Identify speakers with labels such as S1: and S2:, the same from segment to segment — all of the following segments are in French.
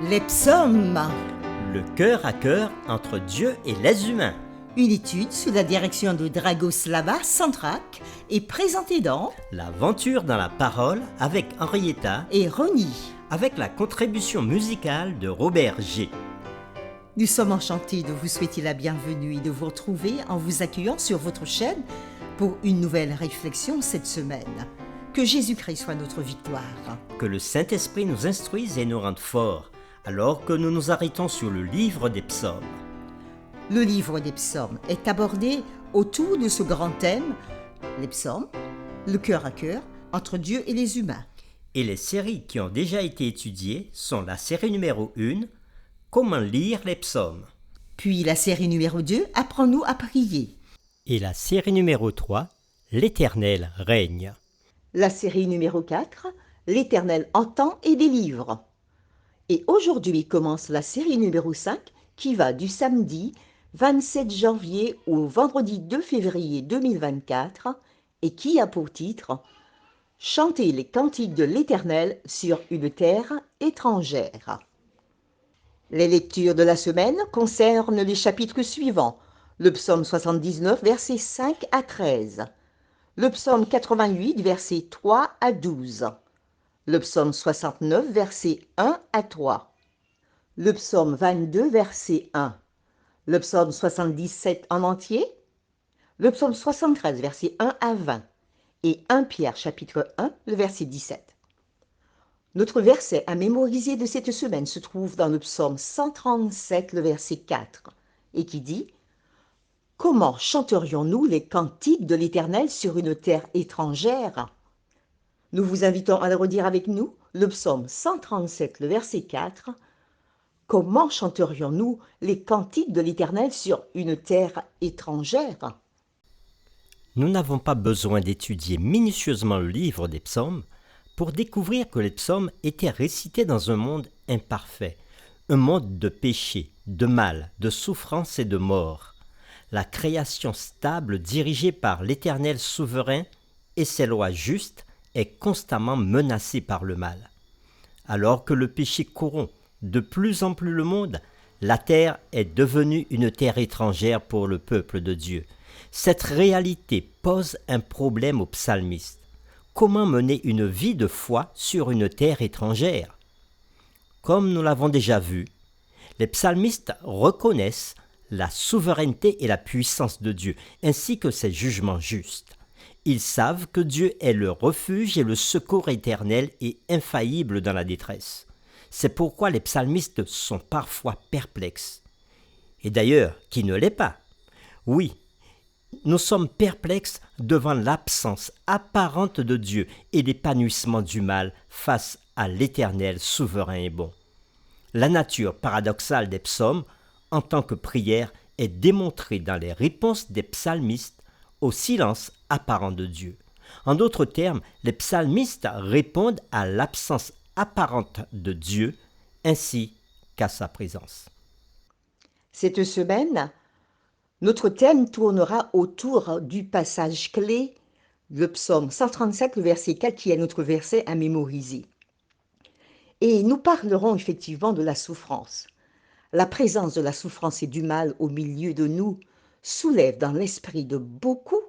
S1: Les psaumes,
S2: Le cœur à cœur entre Dieu et les humains.
S1: une étude sous la direction de Dragoslava Santrak est présentée dans
S2: L'aventure dans la parole avec Henrietta,
S1: et Ronnie.
S2: avec la contribution musicale de Robert G.
S1: Nous sommes enchantés de vous souhaiter la bienvenue et de vous retrouver en vous accueillant sur votre chaîne pour une nouvelle réflexion cette semaine. Que Jésus-Christ soit notre victoire.
S2: Que le Saint-Esprit nous instruise et nous rende forts, alors que nous nous arrêtons sur le livre des psaumes.
S1: Le livre des psaumes est abordé autour de ce grand thème, les psaumes, le cœur à cœur, entre Dieu et les humains.
S2: Et les séries qui ont déjà été étudiées sont la série numéro 1, Comment lire les psaumes,
S1: Puis la série numéro 2, Apprends-nous à prier.
S2: et la série numéro 3, L'Éternel règne.
S1: La série numéro 4, L'Éternel entend et délivre. Et aujourd'hui commence la série numéro 5 qui va du samedi 27 janvier au vendredi 2 février 2024 et qui a pour titre Chanter les cantiques de l'Éternel sur une terre étrangère. Les lectures de la semaine concernent les chapitres suivants. Le psaume 79, versets 5 à 13. Le psaume 88, versets 3 à 12. Le psaume 69, versets 1 à 3. Le psaume 22, verset 1. Le psaume 77 en entier. Le psaume 73, versets 1 à 20. Et 1 Pierre, chapitre 1, le verset 17. Notre verset à mémoriser de cette semaine se trouve dans le psaume 137, le verset 4, et qui dit « Comment chanterions-nous les cantiques de l'Éternel sur une terre étrangère ?» Nous vous invitons à le redire avec nous, le psaume 137, le verset 4. « Comment chanterions-nous les cantiques de l'Éternel sur une terre étrangère ?»
S2: Nous n'avons pas besoin d'étudier minutieusement le livre des psaumes pour découvrir que les psaumes étaient récités dans un monde imparfait, un monde de péché, de mal, de souffrance et de mort. La création stable dirigée par l'Éternel souverain et ses lois justes est constamment menacée par le mal. Alors que le péché corrompt de plus en plus le monde, la terre est devenue une terre étrangère pour le peuple de Dieu. Cette réalité pose un problème aux psalmistes. Comment mener une vie de foi sur une terre étrangère ? Comme nous l'avons déjà vu, les psalmistes reconnaissent la souveraineté et la puissance de Dieu, ainsi que ses jugements justes. Ils savent que Dieu est le refuge et le secours éternel et infaillible dans la détresse. C'est pourquoi les psalmistes sont parfois perplexes. Et d'ailleurs, qui ne l'est pas ? Oui, nous sommes perplexes devant l'absence apparente de Dieu et l'épanouissement du mal face à l'Éternel souverain et bon. La nature paradoxale des psaumes, en tant que prière, est démontrée dans les réponses des psalmistes au silence apparent de Dieu. En d'autres termes, les psalmistes répondent à l'absence apparente de Dieu ainsi qu'à sa présence.
S1: Cette semaine, notre thème tournera autour du passage clé, le psaume 137, le verset 4, qui est notre verset à mémoriser. Et nous parlerons effectivement de la souffrance. La présence de la souffrance et du mal au milieu de nous soulève dans l'esprit de beaucoup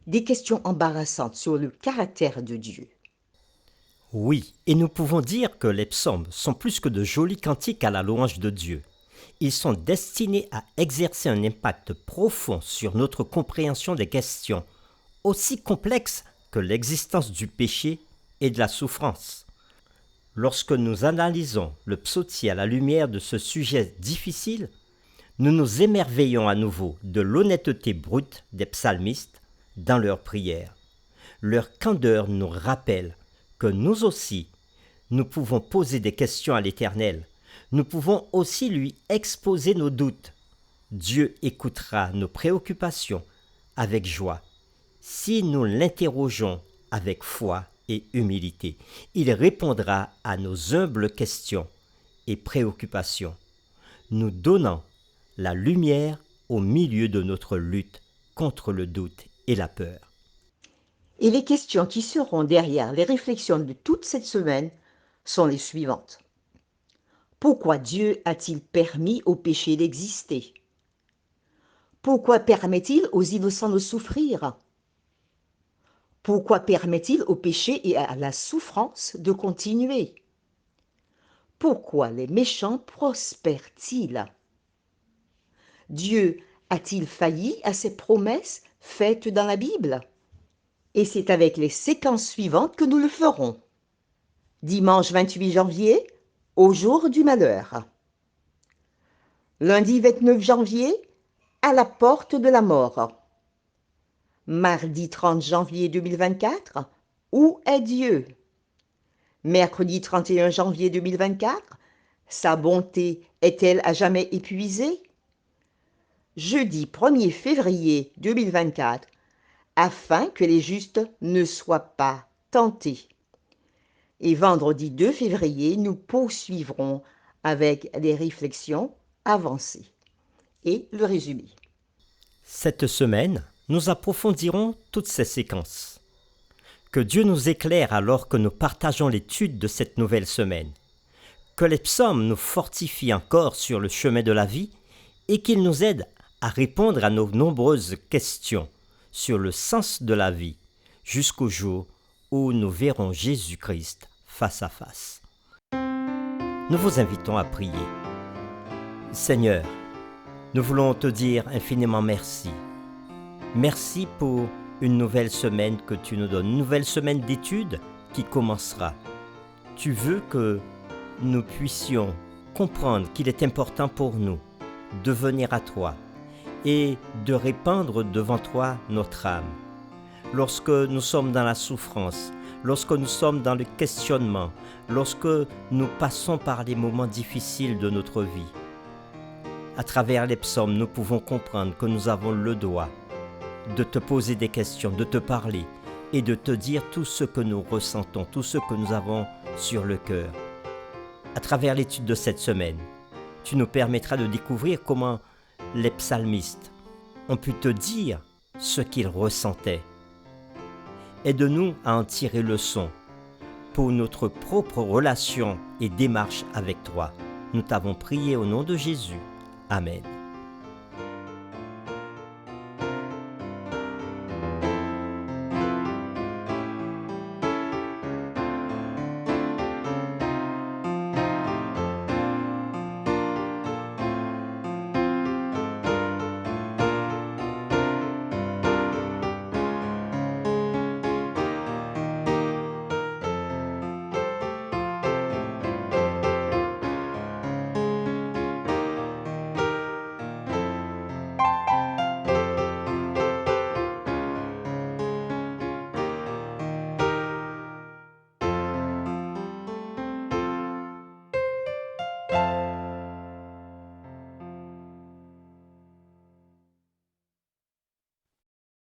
S1: des questions embarrassantes sur le caractère de Dieu.
S2: Oui, et nous pouvons dire que les psaumes sont plus que de jolis cantiques à la louange de Dieu. Ils sont destinés à exercer un impact profond sur notre compréhension des questions, aussi complexes que l'existence du péché et de la souffrance. Lorsque nous analysons le psautier à la lumière de ce sujet difficile, nous nous émerveillons à nouveau de l'honnêteté brute des psalmistes dans leurs prières. Leur candeur nous rappelle que nous aussi, nous pouvons poser des questions à l'Éternel. Nous pouvons aussi lui exposer nos doutes. Dieu écoutera nos préoccupations avec joie. Si nous l'interrogeons avec foi et humilité, il répondra à nos humbles questions et préoccupations, nous donnant la lumière au milieu de notre lutte contre le doute et la peur.
S1: Et les questions qui seront derrière les réflexions de toute cette semaine sont les suivantes. Pourquoi Dieu a-t-il permis au péché d'exister? Pourquoi permet-il aux innocents de souffrir? Pourquoi permet-il au péché et à la souffrance de continuer? Pourquoi les méchants prospèrent-ils? Dieu a-t-il failli à ses promesses faites dans la Bible? Et c'est avec les séquences suivantes que nous le ferons. Dimanche 28 janvier, au jour du malheur. Lundi 29 janvier, à la porte de la mort. Mardi 30 janvier 2024, où est Dieu? Mercredi 31 janvier 2024, sa bonté est-elle à jamais épuisée? Jeudi 1er février 2024, afin que les justes ne soient pas tentés. Et vendredi 2 février, nous poursuivrons avec des réflexions avancées et le résumé.
S2: Cette semaine, nous approfondirons toutes ces séquences. Que Dieu nous éclaire alors que nous partageons l'étude de cette nouvelle semaine. Que les psaumes nous fortifient encore sur le chemin de la vie et qu'ils nous aident à répondre à nos nombreuses questions sur le sens de la vie jusqu'au jour où nous verrons Jésus-Christ face à face. Nous vous invitons à prier. Seigneur, nous voulons te dire infiniment merci. Merci pour une nouvelle semaine que tu nous donnes, une nouvelle semaine d'études qui commencera. Tu veux que nous puissions comprendre qu'il est important pour nous de venir à toi et de répandre devant toi notre âme. Lorsque nous sommes dans la souffrance, lorsque nous sommes dans le questionnement, lorsque nous passons par les moments difficiles de notre vie, à travers les psaumes, nous pouvons comprendre que nous avons le droit de te poser des questions, de te parler et de te dire tout ce que nous ressentons, tout ce que nous avons sur le cœur. À travers l'étude de cette semaine, tu nous permettras de découvrir comment les psalmistes ont pu te dire ce qu'ils ressentaient. Aide-nous à en tirer leçon pour notre propre relation et démarche avec toi. Nous t'avons prié au nom de Jésus. Amen.